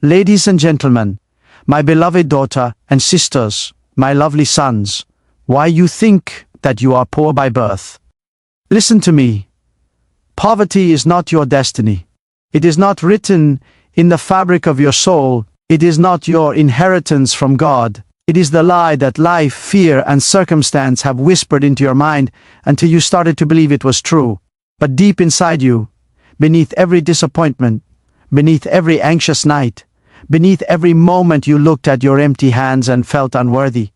Ladies and gentlemen, my beloved daughter and sisters, my lovely sons, why you think that you are poor by birth? Listen to me. Poverty is not your destiny. It is not written in the fabric of your soul. It is not your inheritance from God. It is the lie that life, fear, and circumstance have whispered into your mind until you started to believe it was true. But deep inside you, beneath every disappointment, beneath every anxious night, beneath every moment you looked at your empty hands and felt unworthy,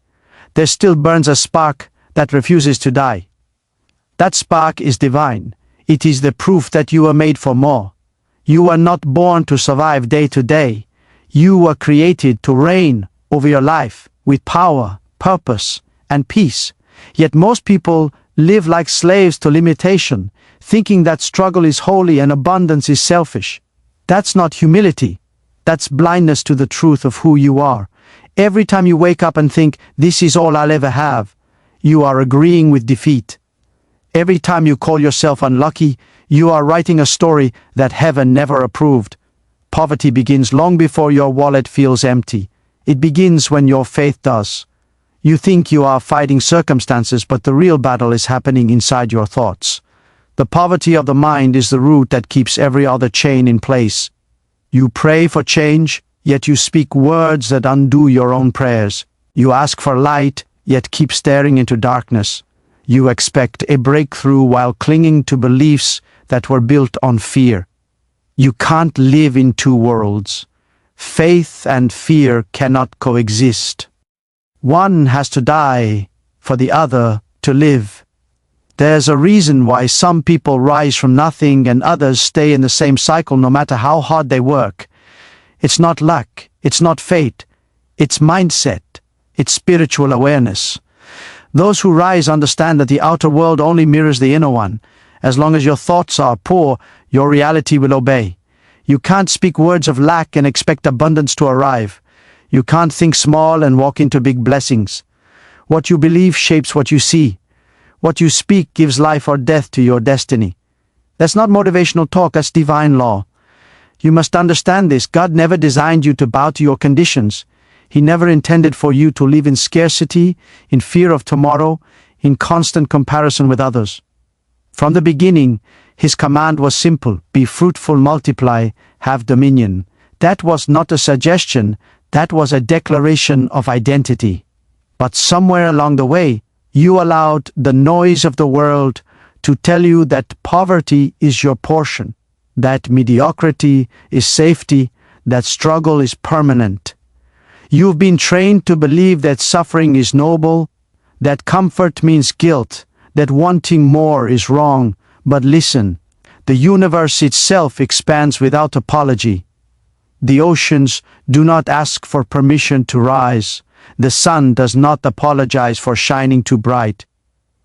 there still burns a spark that refuses to die. That spark is divine. It is the proof that you were made for more. You were not born to survive day to day. You were created to reign over your life with power, purpose, and peace. Yet most people live like slaves to limitation, thinking that struggle is holy and abundance is selfish. That's not humility. That's blindness to the truth of who you are. Every time you wake up and think, this is all I'll ever have, you are agreeing with defeat. Every time you call yourself unlucky, you are writing a story that heaven never approved. Poverty begins long before your wallet feels empty. It begins when your faith does. You think you are fighting circumstances, but the real battle is happening inside your thoughts. The poverty of the mind is the root that keeps every other chain in place. You pray for change, yet you speak words that undo your own prayers. You ask for light, yet keep staring into darkness. You expect a breakthrough while clinging to beliefs that were built on fear. You can't live in two worlds. Faith and fear cannot coexist. One has to die for the other to live. There's a reason why some people rise from nothing and others stay in the same cycle no matter how hard they work. It's not luck, it's not fate, it's mindset, it's spiritual awareness. Those who rise understand that the outer world only mirrors the inner one. As long as your thoughts are poor, your reality will obey. You can't speak words of lack and expect abundance to arrive. You can't think small and walk into big blessings. What you believe shapes what you see. What you speak gives life or death to your destiny. That's not motivational talk, that's divine law. You must understand this. God never designed you to bow to your conditions. He never intended for you to live in scarcity, in fear of tomorrow, in constant comparison with others. From the beginning, His command was simple: be fruitful, multiply, have dominion. That was not a suggestion, that was a declaration of identity. But somewhere along the way, you allowed the noise of the world to tell you that poverty is your portion, that mediocrity is safety, that struggle is permanent. You've been trained to believe that suffering is noble, that comfort means guilt, that wanting more is wrong. But listen, the universe itself expands without apology. The oceans do not ask for permission to rise. The sun does not apologize for shining too bright.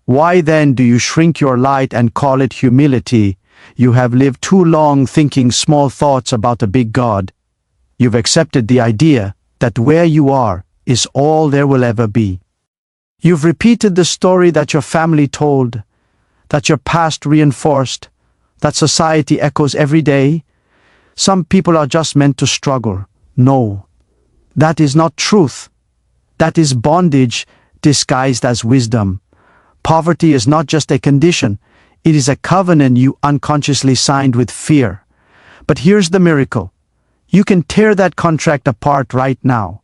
Why then do you shrink your light and call it humility? You have lived too long thinking small thoughts about a big God. You've accepted the idea that where you are is all there will ever be. You've repeated the story that your family told, that your past reinforced, that society echoes every day. Some people are just meant to struggle. No, that is not truth. That is bondage disguised as wisdom. Poverty is not just a condition, it is a covenant you unconsciously signed with fear. But here's the miracle. You can tear that contract apart right now.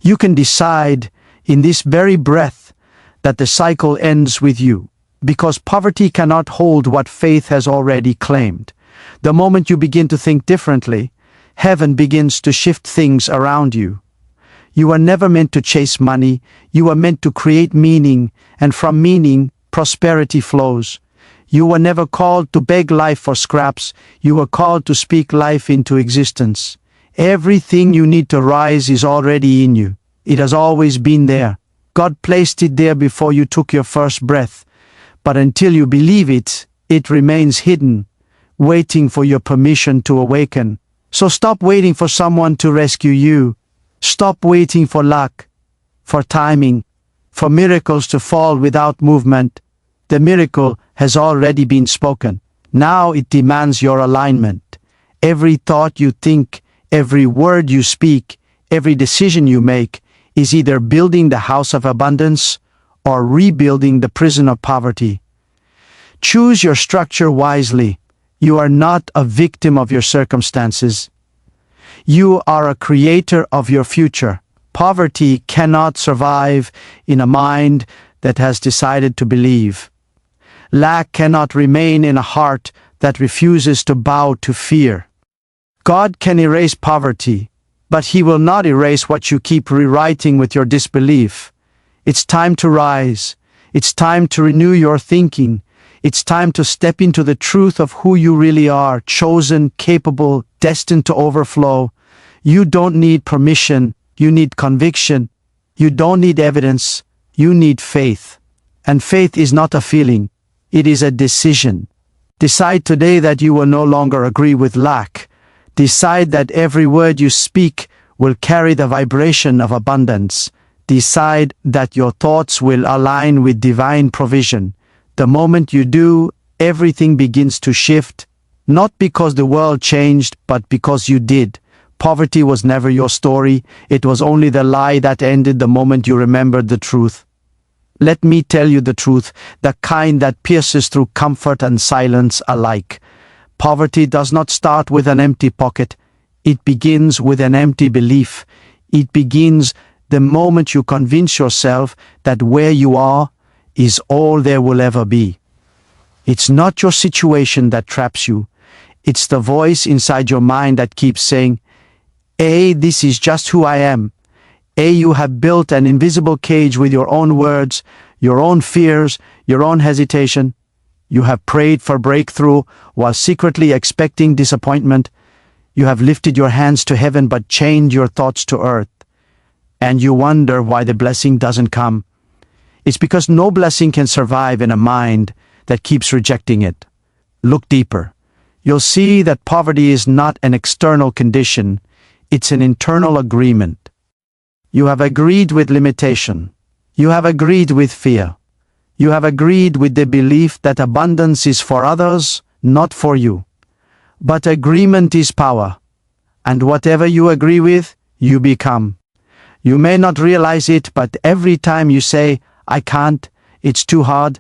You can decide in this very breath that the cycle ends with you, because poverty cannot hold what faith has already claimed. The moment you begin to think differently, heaven begins to shift things around you. You were never meant to chase money, you were meant to create meaning, and from meaning, prosperity flows. You were never called to beg life for scraps, you were called to speak life into existence. Everything you need to rise is already in you. It has always been there. God placed it there before you took your first breath. But until you believe it, it remains hidden, waiting for your permission to awaken. So stop waiting for someone to rescue you. Stop waiting for luck, for timing, for miracles to fall without movement. The miracle has already been spoken. Now it demands your alignment. Every thought you think, Every word you speak, every decision you make, is either building the house of abundance or rebuilding the prison of poverty. Choose your structure wisely. You are not a victim of your circumstances. You are a creator of your future. Poverty cannot survive in a mind that has decided to believe. Lack cannot remain in a heart that refuses to bow to fear. God can erase poverty, but He will not erase what you keep rewriting with your disbelief. It's time to rise. It's time to renew your thinking. It's time to step into the truth of who you really are, chosen, capable, destined to overflow. You don't need permission. You need conviction. You don't need evidence. You need faith. And faith is not a feeling. It is a decision. Decide today that you will no longer agree with lack. Decide that every word you speak will carry the vibration of abundance. Decide that your thoughts will align with divine provision. The moment you do, everything begins to shift, not because the world changed, but because you did. Poverty was never your story. It was only the lie that ended the moment you remembered the truth. Let me tell you the truth, the kind that pierces through comfort and silence alike. Poverty does not start with an empty pocket. It begins with an empty belief. It begins the moment you convince yourself that where you are is all there will ever be. It's not your situation that traps you. It's the voice inside your mind that keeps saying, this is just who I am. You have built an invisible cage with your own words, your own fears, your own hesitation. You have prayed for breakthrough while secretly expecting disappointment. You have lifted your hands to heaven but chained your thoughts to earth. And you wonder why the blessing doesn't come. It's because no blessing can survive in a mind that keeps rejecting it. Look deeper. You'll see that poverty is not an external condition. It's an internal agreement. You have agreed with limitation. You have agreed with fear. You have agreed with the belief that abundance is for others, not for you. But agreement is power. And whatever you agree with, you become. You may not realize it, but every time you say, I can't, it's too hard,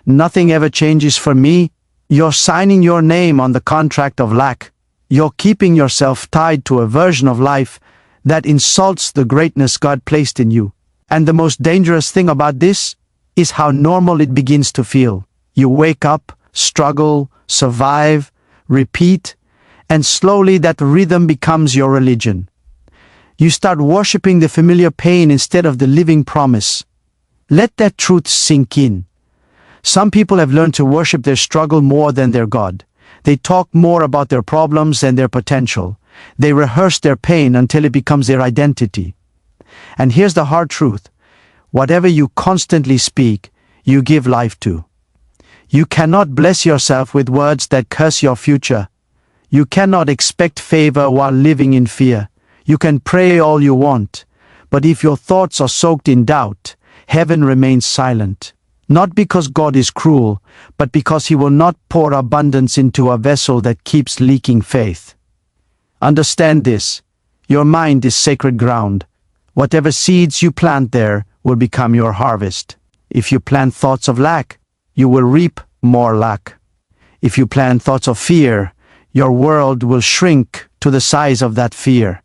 nothing ever changes for me, you're signing your name on the contract of lack. You're keeping yourself tied to a version of life that insults the greatness God placed in you. And the most dangerous thing about this is how normal it begins to feel. You wake up, struggle, survive, repeat, and slowly that rhythm becomes your religion. You start worshiping the familiar pain instead of the living promise. Let that truth sink in. Some people have learned to worship their struggle more than their God. They talk more about their problems than their potential. They rehearse their pain until it becomes their identity. And here's the hard truth. Whatever you constantly speak, you give life to. You cannot bless yourself with words that curse your future. You cannot expect favor while living in fear. You can pray all you want, but if your thoughts are soaked in doubt, heaven remains silent. Not because God is cruel, but because He will not pour abundance into a vessel that keeps leaking faith. Understand this. Your mind is sacred ground. Whatever seeds you plant there will become your harvest. If you plant thoughts of lack, you will reap more lack. If you plant thoughts of fear, your world will shrink to the size of that fear.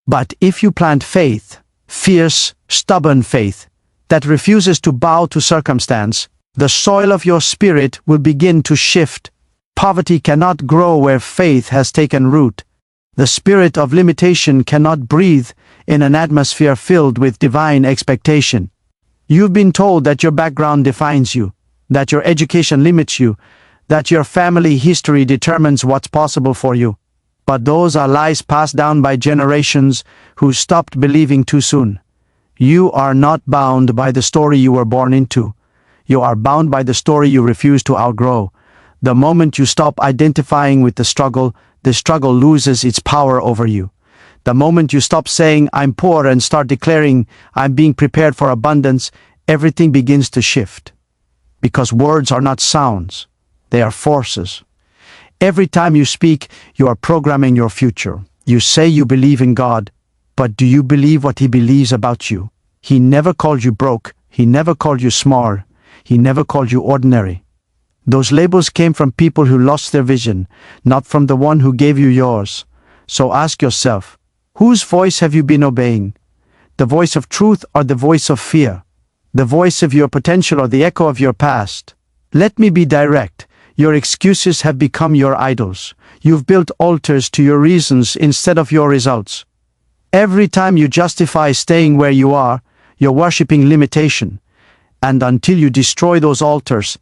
But if you plant faith, fierce, stubborn faith, that refuses to bow to circumstance, the soil of your spirit will begin to shift. Poverty cannot grow where faith has taken root. The spirit of limitation cannot breathe in an atmosphere filled with divine expectation. You've been told that your background defines you, that your education limits you, that your family history determines what's possible for you. But those are lies passed down by generations who stopped believing too soon. You are not bound by the story you were born into. You are bound by the story you refuse to outgrow. The moment you stop identifying with the struggle loses its power over you. The moment you stop saying, I'm poor, and start declaring, I'm being prepared for abundance, everything begins to shift. Because words are not sounds, they are forces. Every time you speak, you are programming your future. You say you believe in God, but do you believe what He believes about you? He never called you broke. He never called you small. He never called you ordinary. Those labels came from people who lost their vision, not from the one who gave you yours. So ask yourself, whose voice have you been obeying? The voice of truth or the voice of fear? The voice of your potential or the echo of your past? Let me be direct. Your excuses have become your idols. You've built altars to your reasons instead of your results. Every time you justify staying where you are, you're worshipping limitation. And until you destroy those altars,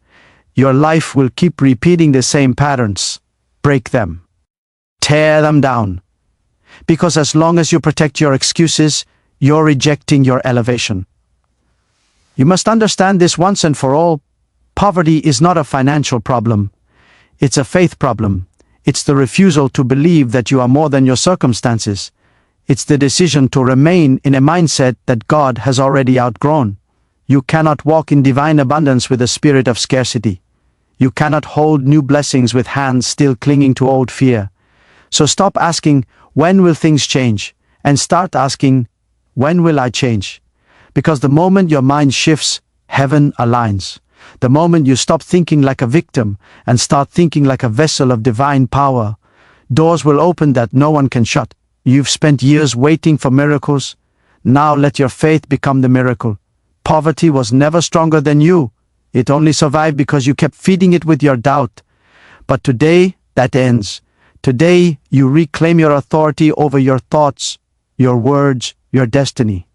your life will keep repeating the same patterns. Break them. Tear them down. Because as long as you protect your excuses, you're rejecting your elevation. You must understand this once and for all. Poverty is not a financial problem. It's a faith problem. It's the refusal to believe that you are more than your circumstances. It's the decision to remain in a mindset that God has already outgrown. You cannot walk in divine abundance with a spirit of scarcity. You cannot hold new blessings with hands still clinging to old fear. So stop asking, when will things change? And start asking, when will I change? Because the moment your mind shifts, heaven aligns. The moment you stop thinking like a victim and start thinking like a vessel of divine power, doors will open that no one can shut. You've spent years waiting for miracles. Now let your faith become the miracle. Poverty was never stronger than you. It only survived because you kept feeding it with your doubt. But today, that ends. Today, you reclaim your authority over your thoughts, your words, your destiny.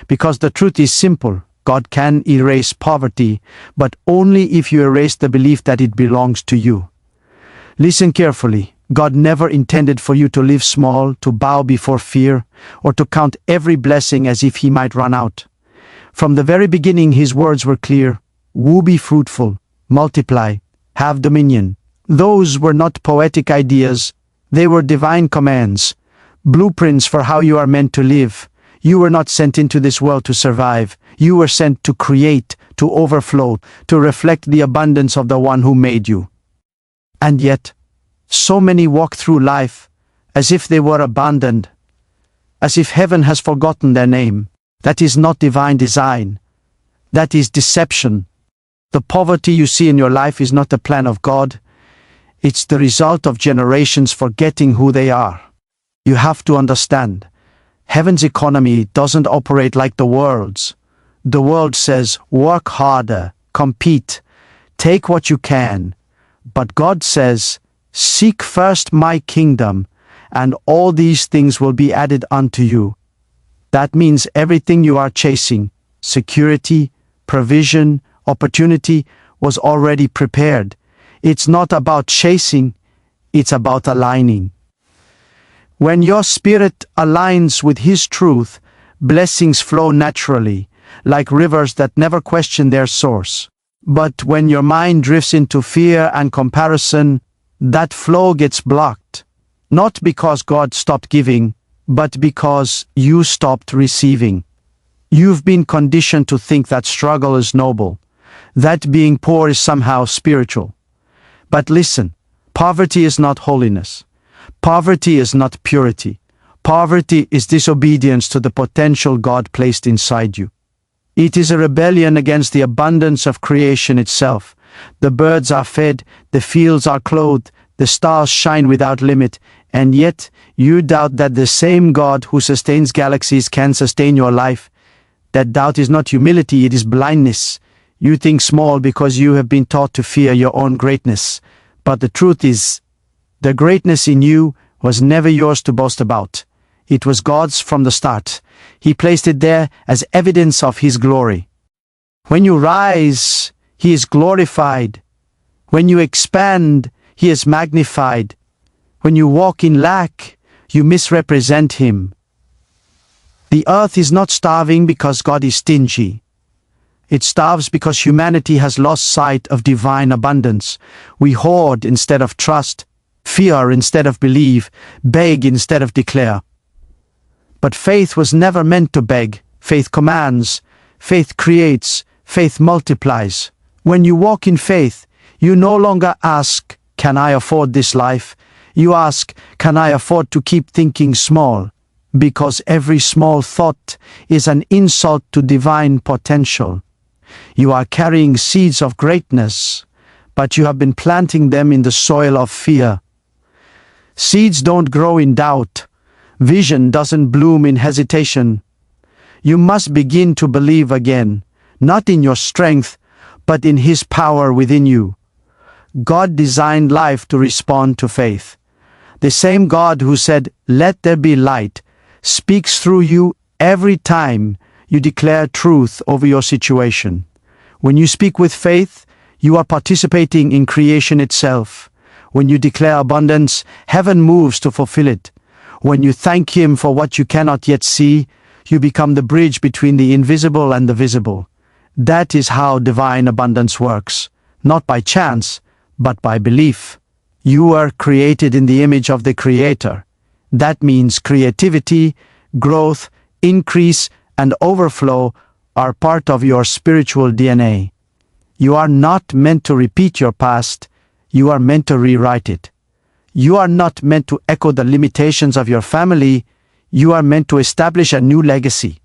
Because the truth is simple. God can erase poverty, but only if you erase the belief that it belongs to you. Listen carefully. God never intended for you to live small, to bow before fear, or to count every blessing as if He might run out. From the very beginning, His words were clear. Be fruitful, multiply, have dominion. Those were not poetic ideas. They were divine commands, blueprints for how you are meant to live. You were not sent into this world to survive. You were sent to create, to overflow, to reflect the abundance of the one who made you. And yet, so many walk through life as if they were abandoned, as if heaven has forgotten their name. That is not divine design. That is deception. The poverty you see in your life is not the plan of God. It's the result of generations forgetting who they are. You have to understand, heaven's economy doesn't operate like the world's. The world says, work harder, compete, take what you can. But God says, seek first my kingdom, and all these things will be added unto you. That means everything you are chasing, security, provision, opportunity, was already prepared. It's not about chasing, it's about aligning. When your spirit aligns with His truth, blessings flow naturally, like rivers that never question their source. But when your mind drifts into fear and comparison, that flow gets blocked. Not because God stopped giving, but because you stopped receiving. You've been conditioned to think that struggle is noble, that being poor is somehow spiritual. But listen, poverty is not holiness. Poverty is not purity. Poverty is disobedience to the potential God placed inside you. It is a rebellion against the abundance of creation itself. The birds are fed, the fields are clothed, the stars shine without limit, and yet you doubt that the same God who sustains galaxies can sustain your life. That doubt is not humility, it is blindness. You think small because you have been taught to fear your own greatness. But the truth is, the greatness in you was never yours to boast about. It was God's from the start. He placed it there as evidence of His glory. When you rise, He is glorified. When you expand, He is magnified. When you walk in lack, you misrepresent Him. The earth is not starving because God is stingy. It starves because humanity has lost sight of divine abundance. We hoard instead of trust, fear instead of believe, beg instead of declare. But faith was never meant to beg. Faith commands, faith creates, faith multiplies. When you walk in faith, you no longer ask, can I afford this life? You ask, can I afford to keep thinking small? Because every small thought is an insult to divine potential. You are carrying seeds of greatness, but you have been planting them in the soil of fear. Seeds don't grow in doubt. Vision doesn't bloom in hesitation. You must begin to believe again, not in your strength, but in His power within you. God designed life to respond to faith. The same God who said, "Let there be light," speaks through you every time you declare truth over your situation. When you speak with faith, you are participating in creation itself. When you declare abundance, heaven moves to fulfill it. When you thank Him for what you cannot yet see, you become the bridge between the invisible and the visible. That is how divine abundance works, not by chance, but by belief. You are created in the image of the Creator. That means creativity, growth, increase, and overflow are part of your spiritual DNA. You are not meant to repeat your past, you are meant to rewrite it. You are not meant to echo the limitations of your family, you are meant to establish a new legacy.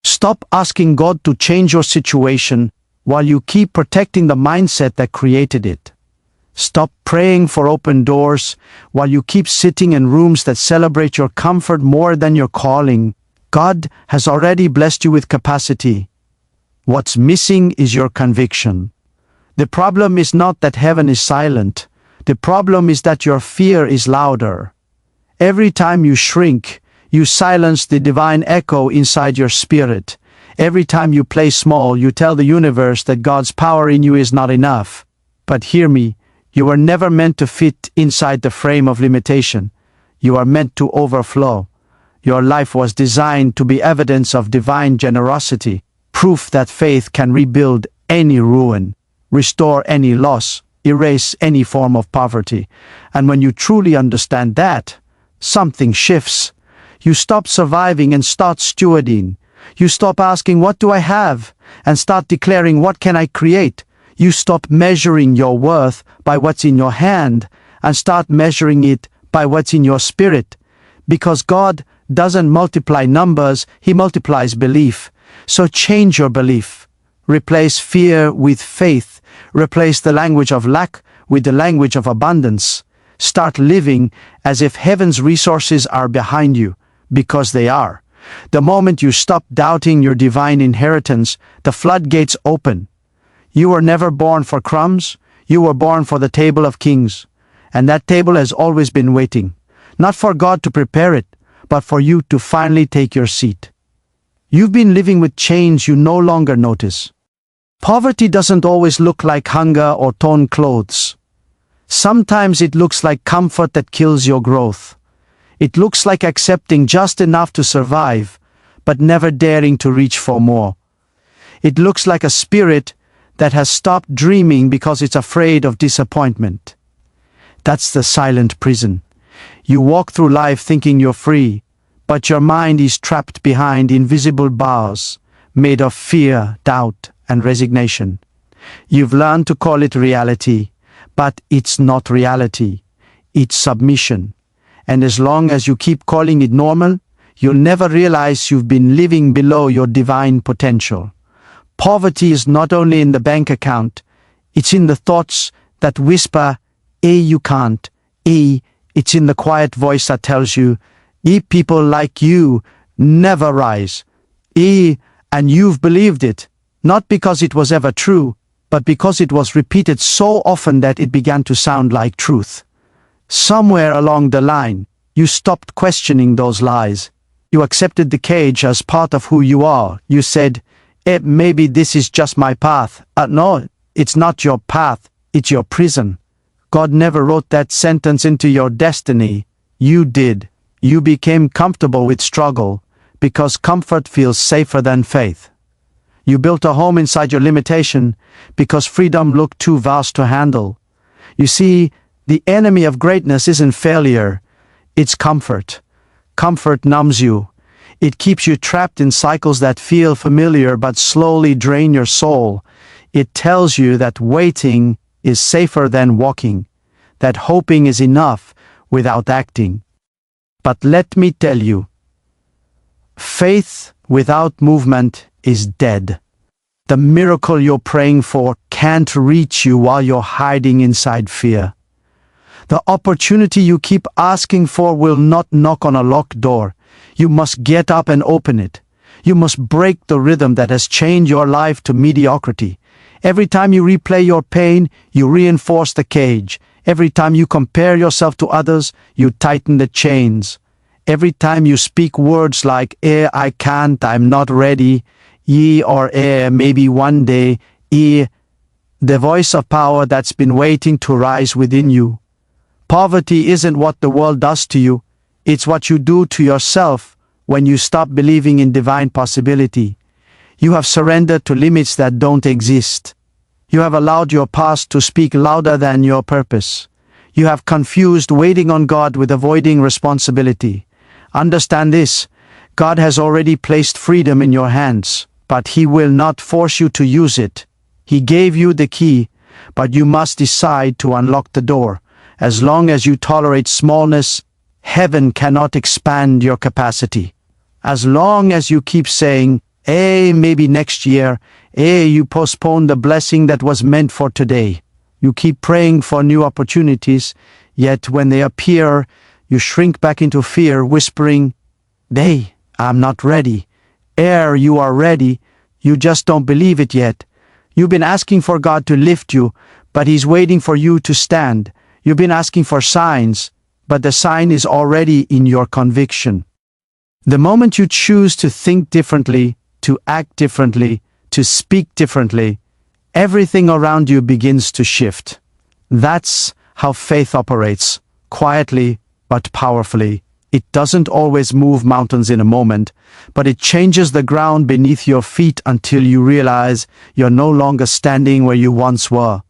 Stop asking God to change your situation while you keep protecting the mindset that created it. Stop praying for open doors while you keep sitting in rooms that celebrate your comfort more than your calling. God has already blessed you with capacity. What's missing is your conviction. The problem is not that heaven is silent. The problem is that your fear is louder. Every time you shrink, you silence the divine echo inside your spirit. Every time you play small, you tell the universe that God's power in you is not enough. But hear me, you were never meant to fit inside the frame of limitation. You are meant to overflow. Your life was designed to be evidence of divine generosity, proof that faith can rebuild any ruin, restore any loss, erase any form of poverty. And when you truly understand that, something shifts. You stop surviving and start stewarding. You stop asking, what do I have? And start declaring, what can I create? You stop measuring your worth by what's in your hand and start measuring it by what's in your spirit. Because God doesn't multiply numbers, He multiplies belief. So change your belief. Replace fear with faith. Replace the language of lack with the language of abundance. Start living as if heaven's resources are behind you, because they are. The moment you stop doubting your divine inheritance, the floodgates open. You were never born for crumbs, you were born for the table of kings. And that table has always been waiting, not for God to prepare it, but for you to finally take your seat. You've been living with chains you no longer notice. Poverty doesn't always look like hunger or torn clothes. Sometimes it looks like comfort that kills your growth. It looks like accepting just enough to survive, but never daring to reach for more. It looks like a spirit that has stopped dreaming because it's afraid of disappointment. That's the silent prison. You walk through life thinking you're free, but your mind is trapped behind invisible bars, made of fear, doubt, and resignation. You've learned to call it reality, but it's not reality. It's submission. And as long as you keep calling it normal, you'll never realize you've been living below your divine potential. Poverty is not only in the bank account, it's in the thoughts that whisper, you can't. It's in the quiet voice that tells you, people like you never rise. And you've believed it, not because it was ever true, but because it was repeated so often that it began to sound like truth. Somewhere along the line, you stopped questioning those lies. You accepted the cage as part of who you are. You said, maybe this is just my path. No, it's not your path, it's your prison. God never wrote that sentence into your destiny. You did. You became comfortable with struggle, because comfort feels safer than faith. You built a home inside your limitation, because freedom looked too vast to handle. You see, the enemy of greatness isn't failure, it's comfort. Comfort numbs you. It keeps you trapped in cycles that feel familiar but slowly drain your soul. It tells you that waiting is safer than walking, that hoping is enough without acting. But let me tell you, faith without movement is dead. The miracle you're praying for can't reach you while you're hiding inside fear. The opportunity you keep asking for will not knock on a locked door. You must get up and open it. You must break the rhythm that has chained your life to mediocrity. Every time you replay your pain, you reinforce the cage. Every time you compare yourself to others, you tighten the chains. Every time you speak words like, I can't, I'm not ready, or maybe one day, the voice of power that's been waiting to rise within you. Poverty isn't what the world does to you, it's what you do to yourself when you stop believing in divine possibility. You have surrendered to limits that don't exist. You have allowed your past to speak louder than your purpose. You have confused waiting on God with avoiding responsibility. Understand this, God has already placed freedom in your hands, but He will not force you to use it. He gave you the key, but you must decide to unlock the door. As long as you tolerate smallness, heaven cannot expand your capacity. As long as you keep saying, maybe next year, you postpone the blessing that was meant for today. You keep praying for new opportunities, yet when they appear, you shrink back into fear, whispering, I'm not ready. You are ready, you just don't believe it yet. You've been asking for God to lift you, but He's waiting for you to stand. You've been asking for signs, but the sign is already in your conviction. The moment you choose to think differently, to act differently, to speak differently, everything around you begins to shift. That's how faith operates, quietly but powerfully. It doesn't always move mountains in a moment, but it changes the ground beneath your feet until you realize you're no longer standing where you once were.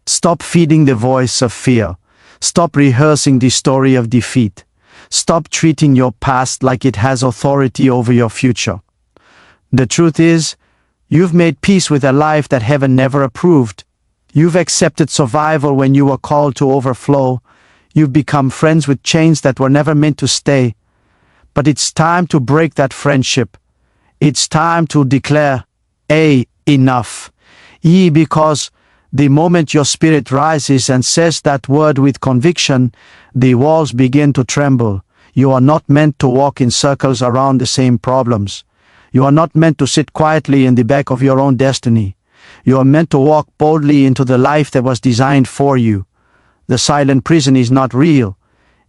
Stop feeding the voice of fear. Stop rehearsing the story of defeat. Stop treating your past like it has authority over your future. The truth is, you've made peace with a life that heaven never approved. You've accepted survival when you were called to overflow. You've become friends with chains that were never meant to stay. But it's time to break that friendship. It's time to declare, enough. Because the moment your spirit rises and says that word with conviction, the walls begin to tremble. You are not meant to walk in circles around the same problems. You are not meant to sit quietly in the back of your own destiny. You are meant to walk boldly into the life that was designed for you. The silent prison is not real.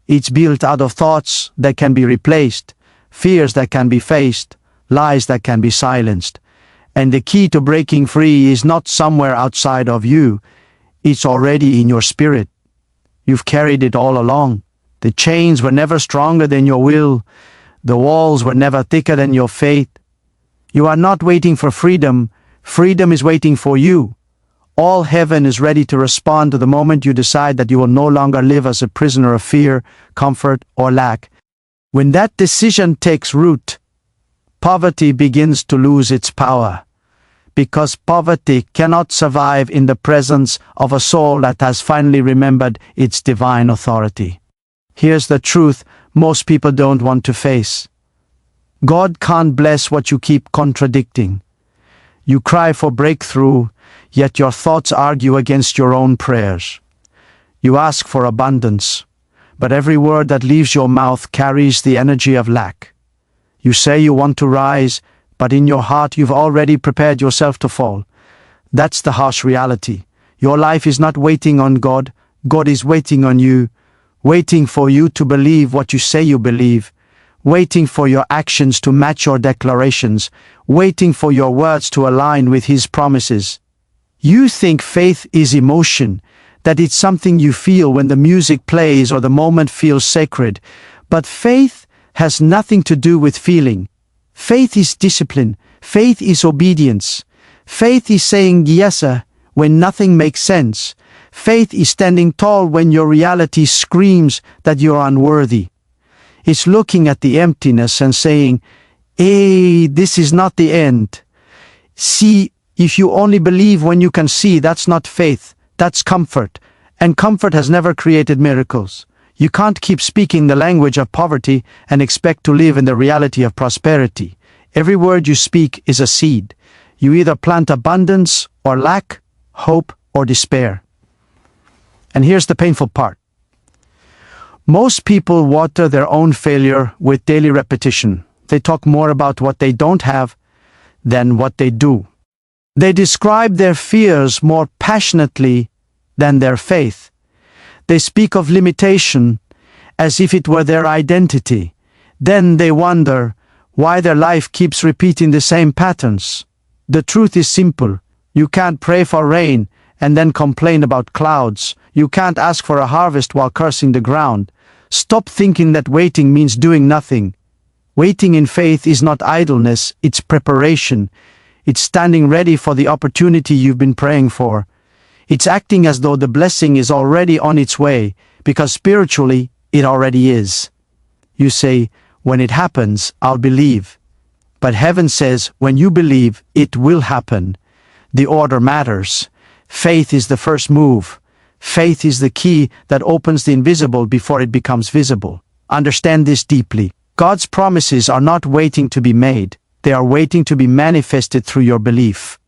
It's built out of thoughts that can be replaced, fears that can be faced, lies that can be silenced. And the key to breaking free is not somewhere outside of you. It's already in your spirit. You've carried it all along. The chains were never stronger than your will. The walls were never thicker than your faith. You are not waiting for freedom. Freedom is waiting for you. All heaven is ready to respond to the moment you decide that you will no longer live as a prisoner of fear, comfort, or lack. When that decision takes root, poverty begins to lose its power. Because poverty cannot survive in the presence of a soul that has finally remembered its divine authority. Here's the truth most people don't want to face. God can't bless what you keep contradicting. You cry for breakthrough, yet your thoughts argue against your own prayers. You ask for abundance, but every word that leaves your mouth carries the energy of lack. You say you want to rise, but in your heart you've already prepared yourself to fall. That's the harsh reality. Your life is not waiting on God. God is waiting on you, waiting for you to believe what you say you believe, waiting for your actions to match your declarations, waiting for your words to align with His promises. You think faith is emotion, that it's something you feel when the music plays or the moment feels sacred, but faith has nothing to do with feeling. Faith is discipline. Faith is obedience. Faith is saying yes, sir, when nothing makes sense. Faith is standing tall when your reality screams that you're unworthy. It's looking at the emptiness and saying, this is not the end. See, if you only believe when you can see, that's not faith, that's comfort. And comfort has never created miracles. You can't keep speaking the language of poverty and expect to live in the reality of prosperity. Every word you speak is a seed. You either plant abundance or lack, hope or despair. And here's the painful part. Most people water their own failure with daily repetition. They talk more about what they don't have than what they do. They describe their fears more passionately than their faith. They speak of limitation as if it were their identity. Then they wonder why their life keeps repeating the same patterns. The truth is simple. You can't pray for rain and then complain about clouds. You can't ask for a harvest while cursing the ground. Stop thinking that waiting means doing nothing. Waiting in faith is not idleness, it's preparation. It's standing ready for the opportunity you've been praying for. It's acting as though the blessing is already on its way, because spiritually, it already is. You say, when it happens, I'll believe. But heaven says, when you believe, it will happen. The order matters. Faith is the first move. Faith is the key that opens the invisible before it becomes visible. Understand this deeply. God's promises are not waiting to be made. They are waiting to be manifested through your belief.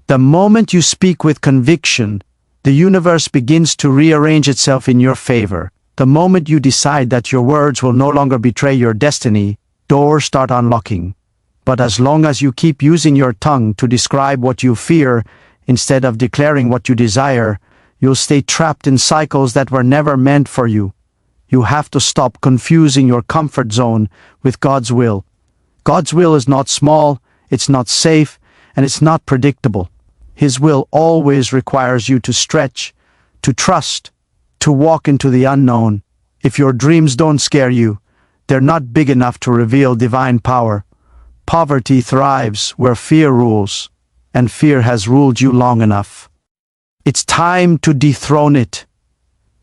The moment you speak with conviction, the universe begins to rearrange itself in your favor. The moment you decide that your words will no longer betray your destiny, doors start unlocking. But as long as you keep using your tongue to describe what you fear instead of declaring what you desire, you'll stay trapped in cycles that were never meant for you. You have to stop confusing your comfort zone with God's will. God's will is not small, it's not safe, and it's not predictable. His will always requires you to stretch, to trust, to walk into the unknown. If your dreams don't scare you, they're not big enough to reveal divine power. Poverty thrives where fear rules, and fear has ruled you long enough. It's time to dethrone it.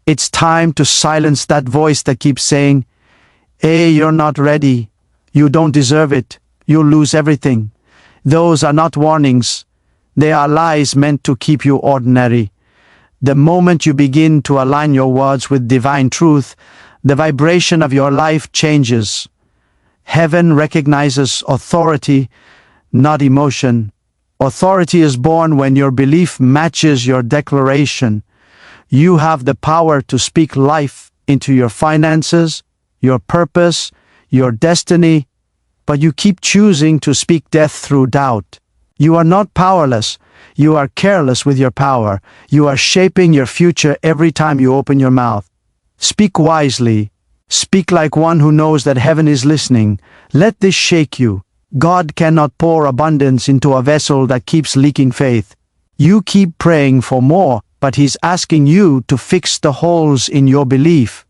It's time to silence that voice that keeps saying, "Hey, you're not ready. You don't deserve it. You'll lose everything." Those are not warnings. They are lies meant to keep you ordinary. The moment you begin to align your words with divine truth, the vibration of your life changes. Heaven recognizes authority, not emotion. Authority is born when your belief matches your declaration. You have the power to speak life into your finances, your purpose, your destiny, but you keep choosing to speak death through doubt. You are not powerless. You are careless with your power. You are shaping your future every time you open your mouth. Speak wisely. Speak like one who knows that heaven is listening. Let this shake you. God cannot pour abundance into a vessel that keeps leaking faith. You keep praying for more, but He's asking you to fix the holes in your belief.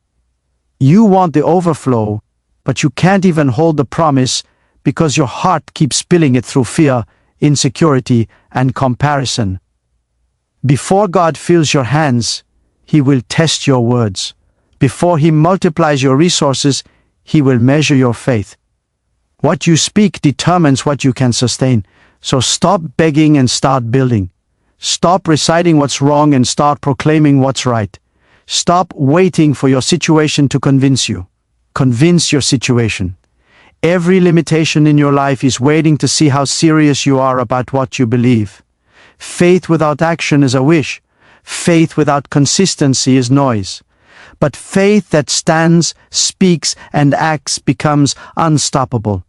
You want the overflow, but you can't even hold the promise because your heart keeps spilling it through fear, insecurity, and comparison. Before God fills your hands, He will test your words. Before He multiplies your resources, He will measure your faith. What you speak determines what you can sustain. So stop begging and start building. Stop reciting what's wrong and start proclaiming what's right. Stop waiting for your situation to convince you. Convince your situation. Every limitation in your life is waiting to see how serious you are about what you believe. Faith without action is a wish. Faith without consistency is noise. But faith that stands, speaks, and acts becomes unstoppable.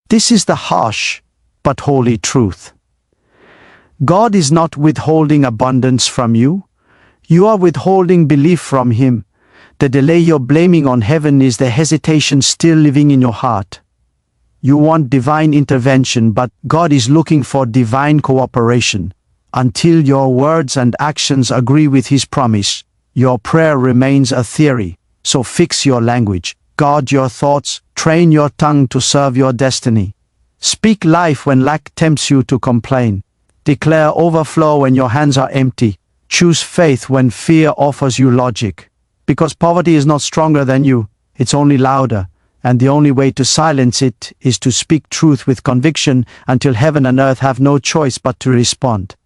This is the harsh but holy truth. God is not withholding abundance from you. You are withholding belief from Him. The delay you're blaming on heaven is the hesitation still living in your heart. You want divine intervention, but God is looking for divine cooperation. Until your words and actions agree with His promise, your prayer remains a theory. So fix your language, guard your thoughts, train your tongue to serve your destiny. Speak life when lack tempts you to complain. Declare overflow when your hands are empty. Choose faith when fear offers you logic. Because poverty is not stronger than you, it's only louder. And the only way to silence it is to speak truth with conviction until heaven and earth have no choice but to respond.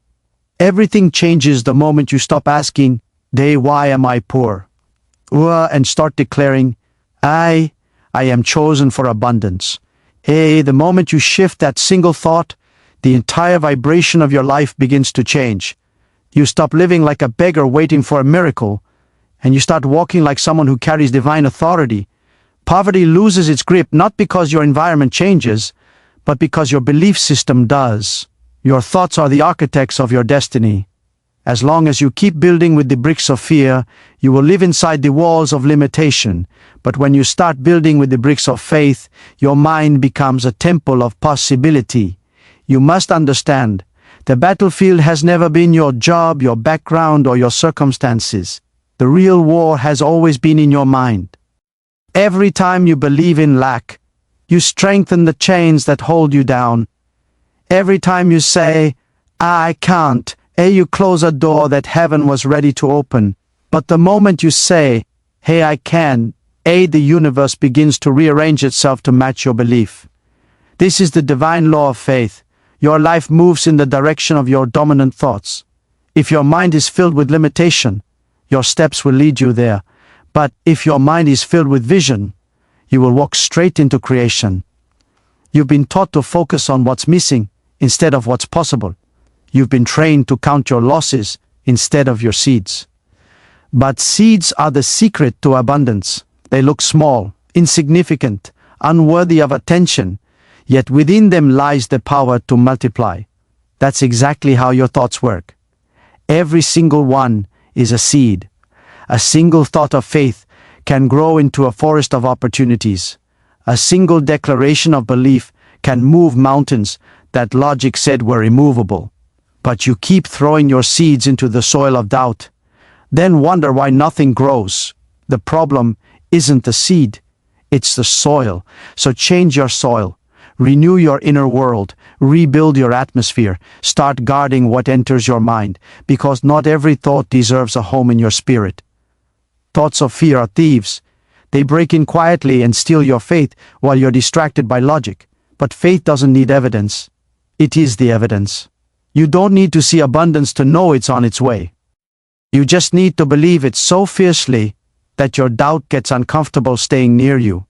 Everything changes the moment you stop asking, "Why am I poor?" and start declaring, I am chosen for abundance. The moment you shift that single thought, the entire vibration of your life begins to change. You stop living like a beggar waiting for a miracle, and you start walking like someone who carries divine authority. Poverty loses its grip not because your environment changes, but because your belief system does. Your thoughts are the architects of your destiny. As long as you keep building with the bricks of fear, you will live inside the walls of limitation. But when you start building with the bricks of faith, your mind becomes a temple of possibility. You must understand, the battlefield has never been your job, your background, or your circumstances. The real war has always been in your mind. Every time you believe in lack, you strengthen the chains that hold you down. Every time you say, I can't, you close a door that heaven was ready to open. But the moment you say, hey, I can, the universe begins to rearrange itself to match your belief. This is the divine law of faith. Your life moves in the direction of your dominant thoughts. If your mind is filled with limitation, your steps will lead you there. But if your mind is filled with vision, you will walk straight into creation. You've been taught to focus on what's missing instead of what's possible. You've been trained to count your losses instead of your seeds. But seeds are the secret to abundance. They look small, insignificant, unworthy of attention, yet within them lies the power to multiply. That's exactly how your thoughts work. Every single one is a seed. A single thought of faith can grow into a forest of opportunities. A single declaration of belief can move mountains that logic said were immovable. But you keep throwing your seeds into the soil of doubt, then wonder why nothing grows. The problem isn't the seed, it's the soil. So change your soil, renew your inner world, rebuild your atmosphere, start guarding what enters your mind, because not every thought deserves a home in your spirit. Thoughts of fear are thieves. They break in quietly and steal your faith while you're distracted by logic. But faith doesn't need evidence. It is the evidence. You don't need to see abundance to know it's on its way. You just need to believe it so fiercely that your doubt gets uncomfortable staying near you.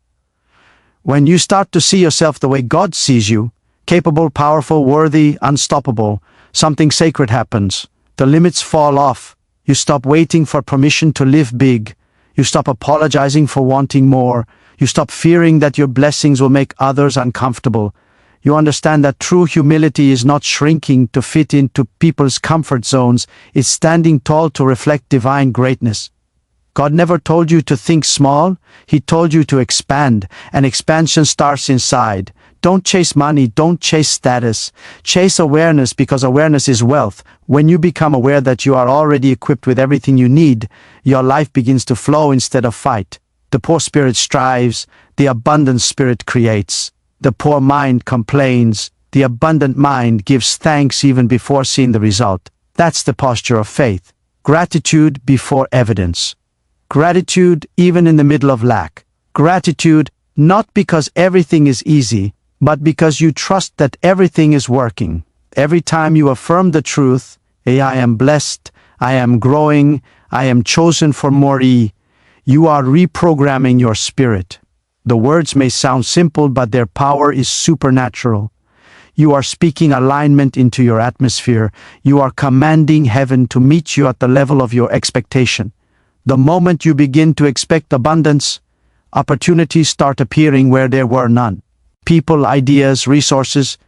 When you start to see yourself the way God sees you, capable, powerful, worthy, unstoppable, something sacred happens. The limits fall off. You stop waiting for permission to live big. You stop apologizing for wanting more. You stop fearing that your blessings will make others uncomfortable. You understand that true humility is not shrinking to fit into people's comfort zones, it's standing tall to reflect divine greatness. God never told you to think small, He told you to expand, and expansion starts inside. Don't chase money, don't chase status. Chase awareness, because awareness is wealth. When you become aware that you are already equipped with everything you need, your life begins to flow instead of fight. The poor spirit strives, the abundant spirit creates. The poor mind complains, the abundant mind gives thanks even before seeing the result. That's the posture of faith. Gratitude before evidence. Gratitude even in the middle of lack. Gratitude not because everything is easy, but because you trust that everything is working. Every time you affirm the truth, I am blessed, I am growing, I am chosen for more, you are reprogramming your spirit. The words may sound simple, but their power is supernatural. You are speaking alignment into your atmosphere. You are commanding heaven to meet you at the level of your expectation. The moment you begin to expect abundance, opportunities start appearing where there were none. People, ideas, resources,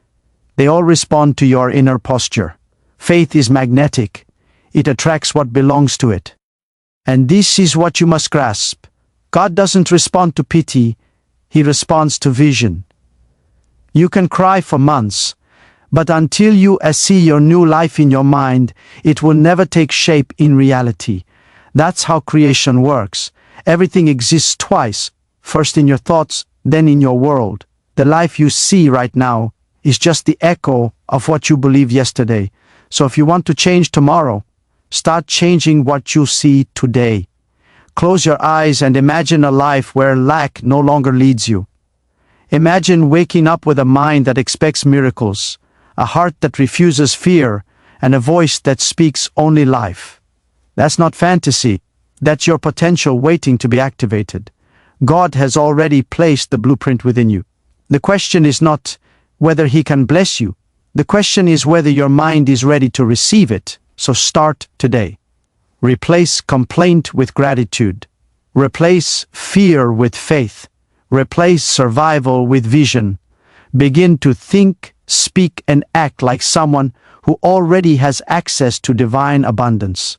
they all respond to your inner posture. Faith is magnetic. It attracts what belongs to it. And this is what you must grasp. God doesn't respond to pity. He responds to vision. You can cry for months, but until you see your new life in your mind, it will never take shape in reality. That's how creation works. Everything exists twice, first in your thoughts, then in your world. The life you see right now is just the echo of what you believed yesterday. So if you want to change tomorrow, start changing what you see today. Close your eyes and imagine a life where lack no longer leads you. Imagine waking up with a mind that expects miracles, a heart that refuses fear, and a voice that speaks only life. That's not fantasy, That's your potential waiting to be activated. God has already placed the blueprint within you. The question is not whether He can bless you. The question is whether your mind is ready to receive it. So start today. Replace complaint with gratitude. Replace fear with faith. Replace survival with vision. Begin to think, speak, and act like someone who already has access to divine abundance.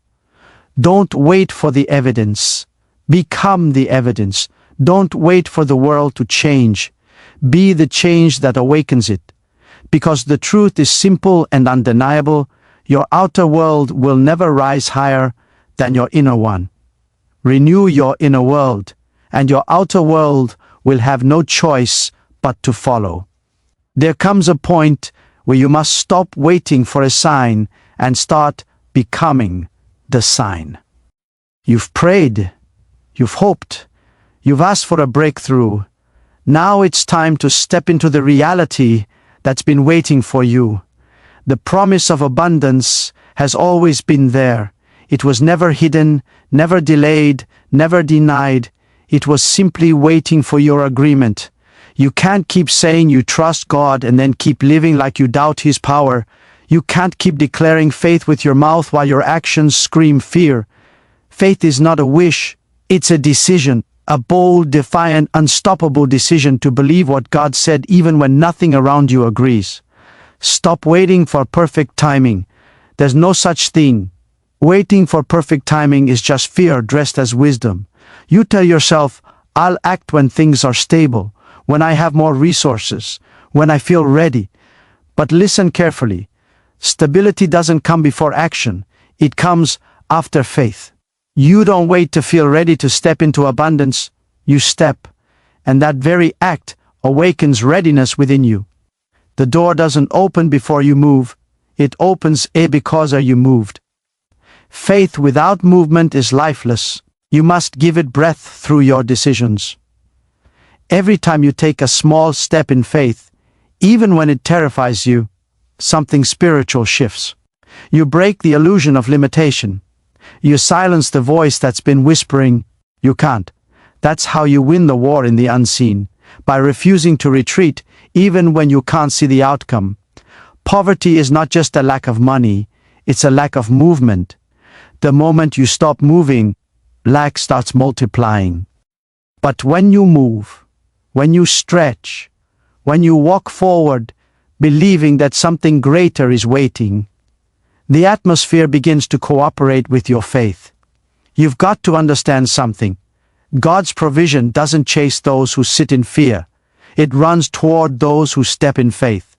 Don't wait for the evidence. Become the evidence. Don't wait for the world to change. Be the change that awakens it. Because the truth is simple and undeniable, your outer world will never rise higher than your inner one. Renew your inner world, and your outer world will have no choice but to follow. There comes a point where you must stop waiting for a sign and start becoming the sign. You've prayed, you've hoped, you've asked for a breakthrough. Now it's time to step into the reality that's been waiting for you. The promise of abundance has always been there. It was never hidden, never delayed, never denied. It was simply waiting for your agreement. You can't keep saying you trust God and then keep living like you doubt His power. You can't keep declaring faith with your mouth while your actions scream fear. Faith is not a wish, it's a decision. A bold, defiant, unstoppable decision to believe what God said even when nothing around you agrees. Stop waiting for perfect timing. There's no such thing. Waiting for perfect timing is just fear dressed as wisdom. You tell yourself, I'll act when things are stable, when I have more resources, when I feel ready. But listen carefully. Stability doesn't come before action. It comes after faith. You don't wait to feel ready to step into abundance. You step, and that very act awakens readiness within you. The door doesn't open before you move. It opens because you moved. Faith without movement is lifeless. You must give it breath through your decisions. Every time you take a small step in faith, even when it terrifies you, something spiritual shifts. You break the illusion of limitation. You silence the voice that's been whispering, you can't. That's how you win the war in the unseen, by refusing to retreat even when you can't see the outcome. Poverty is not just a lack of money, it's a lack of movement. The moment you stop moving, lack starts multiplying. But when you move, when you stretch, when you walk forward, believing that something greater is waiting, the atmosphere begins to cooperate with your faith. You've got to understand something. God's provision doesn't chase those who sit in fear. It runs toward those who step in faith.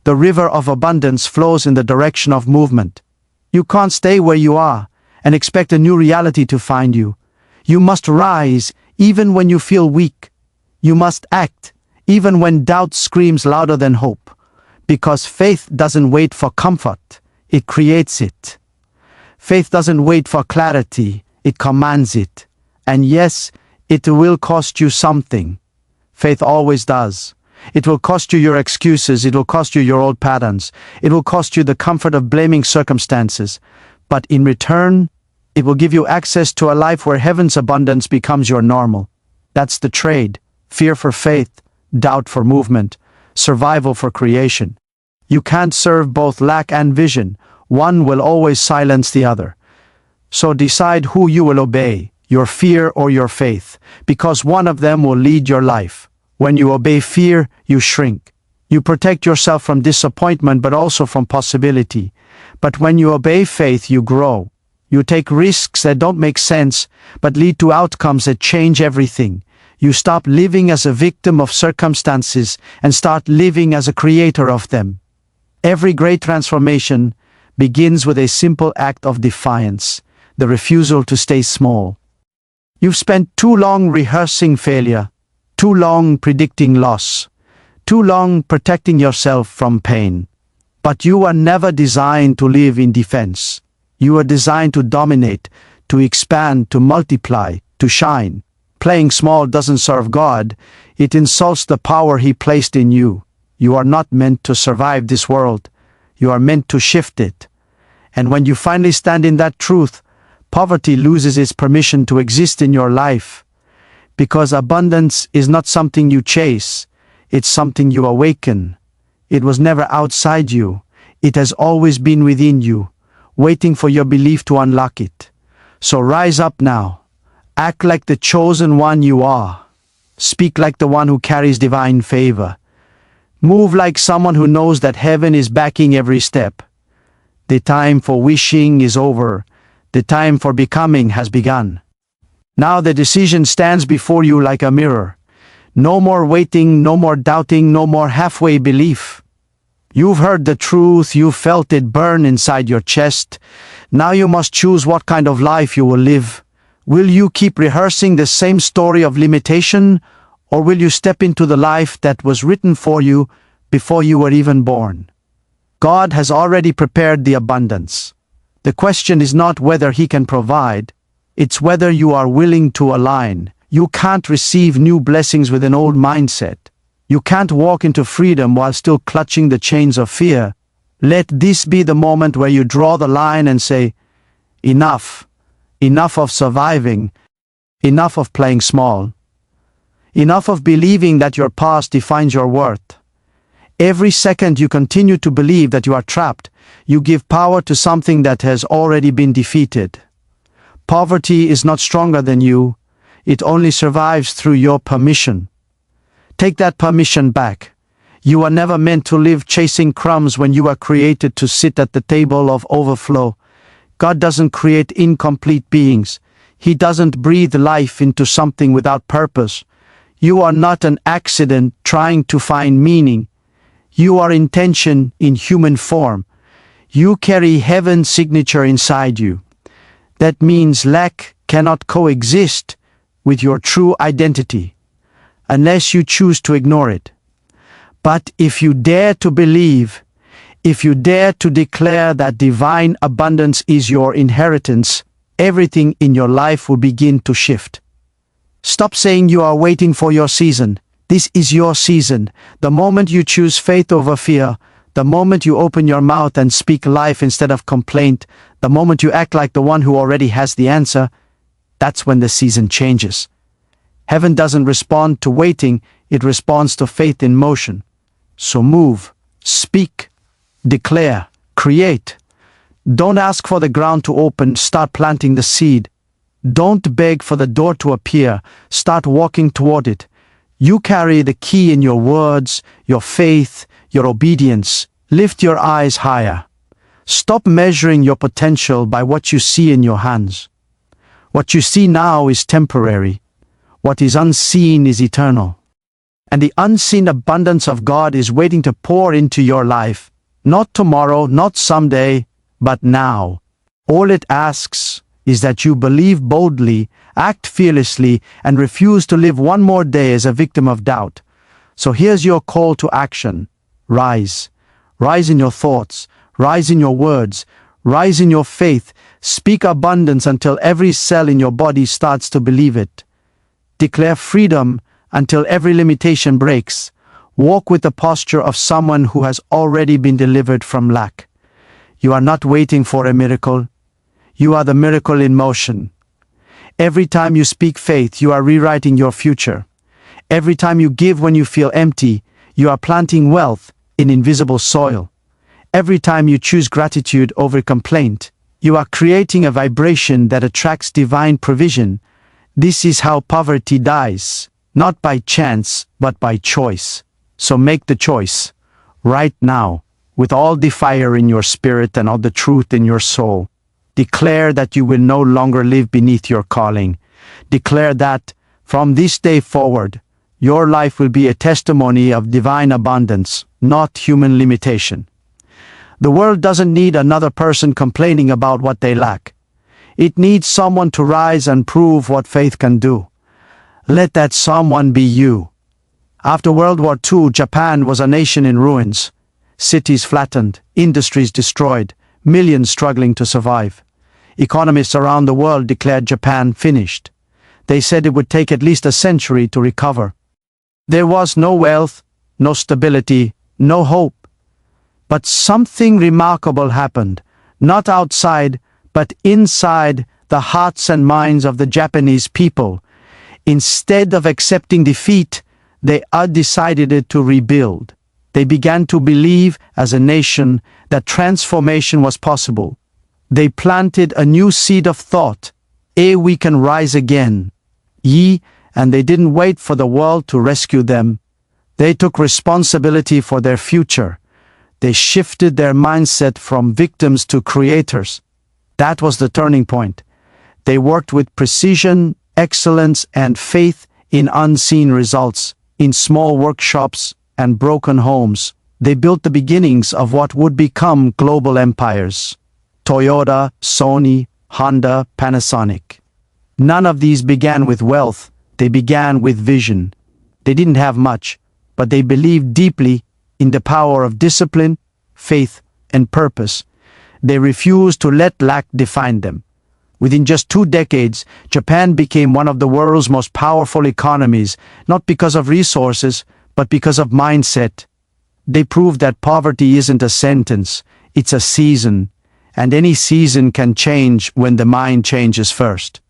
The river of abundance flows in the direction of movement. You can't stay where you are and expect a new reality to find you. You must rise even when you feel weak. You must act even when doubt screams louder than hope. Because faith doesn't wait for comfort. It creates it. Faith doesn't wait for clarity, it commands it. And yes, it will cost you something. Faith always does. It will cost you your excuses, it will cost you your old patterns, it will cost you the comfort of blaming circumstances. But in return, it will give you access to a life where heaven's abundance becomes your normal. That's the trade. Fear for faith, doubt for movement, survival for creation. You can't serve both lack and vision. One will always silence the other. So decide who you will obey, your fear or your faith, because one of them will lead your life. When you obey fear, you shrink. You protect yourself from disappointment but also from possibility. But when you obey faith, you grow. You take risks that don't make sense but lead to outcomes that change everything. You stop living as a victim of circumstances and start living as a creator of them. Every great transformation begins with a simple act of defiance, the refusal to stay small. You've spent too long rehearsing failure, too long predicting loss, too long protecting yourself from pain. But you are never designed to live in defense. You are designed to dominate, to expand, to multiply, to shine. Playing small doesn't serve God, it insults the power He placed in you. You are not meant to survive this world. You are meant to shift it. And when you finally stand in that truth, poverty loses its permission to exist in your life. Because abundance is not something you chase, it's something you awaken. It was never outside you, it has always been within you, waiting for your belief to unlock it. So rise up now. Act like the chosen one you are. Speak like the one who carries divine favor. Move like someone who knows that heaven is backing every step. The time for wishing is over. The time for becoming has begun. Now the decision stands before you like a mirror. No more waiting, no more doubting, no more halfway belief. You've heard the truth, you've felt it burn inside your chest. Now you must choose what kind of life you will live. Will you keep rehearsing the same story of limitation, or will you step into the life that was written for you before you were even born? God has already prepared the abundance. The question is not whether He can provide, it's whether you are willing to align. You can't receive new blessings with an old mindset. You can't walk into freedom while still clutching the chains of fear. Let this be the moment where you draw the line and say, enough. Enough of surviving. Enough of playing small. Enough of believing that your past defines your worth. Every second you continue to believe that you are trapped, you give power to something that has already been defeated. Poverty is not stronger than you. It only survives through your permission. Take that permission back. You are never meant to live chasing crumbs when you are created to sit at the table of overflow. God doesn't create incomplete beings. He doesn't breathe life into something without purpose. You are not an accident trying to find meaning. You are intention in human form. You carry heaven's signature inside you. That means lack cannot coexist with your true identity, unless you choose to ignore it. But if you dare to believe, if you dare to declare that divine abundance is your inheritance, everything in your life will begin to shift. Stop saying you are waiting for your season. This is your season. The moment you choose faith over fear, the moment you open your mouth and speak life instead of complaint, the moment you act like the one who already has the answer, that's when the season changes. Heaven doesn't respond to waiting, it responds to faith in motion. So move, speak, declare, create. Don't ask for the ground to open, start planting the seed. Don't beg for the door to appear, start walking toward it. You carry the key in your words, your faith, your obedience. Lift your eyes higher. Stop measuring your potential by what you see in your hands. What you see now is temporary. What is unseen is eternal. And the unseen abundance of God is waiting to pour into your life. Not tomorrow, not someday, but now. All it asks is that you believe boldly, act fearlessly, and refuse to live one more day as a victim of doubt. So here's your call to action. Rise. Rise in your thoughts. Rise in your words. Rise in your faith. Speak abundance until every cell in your body starts to believe it. Declare freedom until every limitation breaks. Walk with the posture of someone who has already been delivered from lack. You are not waiting for a miracle. You are the miracle in motion. Every time you speak faith, you are rewriting your future. Every time you give when you feel empty, you are planting wealth in invisible soil. Every time you choose gratitude over complaint, you are creating a vibration that attracts divine provision. This is how poverty dies, not by chance, but by choice. So make the choice, right now, with all the fire in your spirit and all the truth in your soul. Declare that you will no longer live beneath your calling. Declare that, from this day forward, your life will be a testimony of divine abundance, not human limitation. The world doesn't need another person complaining about what they lack. It needs someone to rise and prove what faith can do. Let that someone be you. After World War II, Japan was a nation in ruins. Cities flattened, industries destroyed, millions struggling to survive. Economists around the world declared Japan finished. They said it would take at least a century to recover. There was no wealth, no stability, no hope. But something remarkable happened, not outside, but inside the hearts and minds of the Japanese people. Instead of accepting defeat, they decided to rebuild. They began to believe as a nation that transformation was possible. They planted a new seed of thought. We can rise again. And they didn't wait for the world to rescue them. They took responsibility for their future. They shifted their mindset from victims to creators. That was the turning point. They worked with precision, excellence, and faith in unseen results. In small workshops and broken homes, they built the beginnings of what would become global empires. Toyota, Sony, Honda, Panasonic. None of these began with wealth. They began with vision. They didn't have much, but they believed deeply in the power of discipline, faith, and purpose. They refused to let lack define them. Within just 2 decades, Japan became one of the world's most powerful economies, not because of resources, but because of mindset. They proved that poverty isn't a sentence, it's a season, and any season can change when the mind changes first.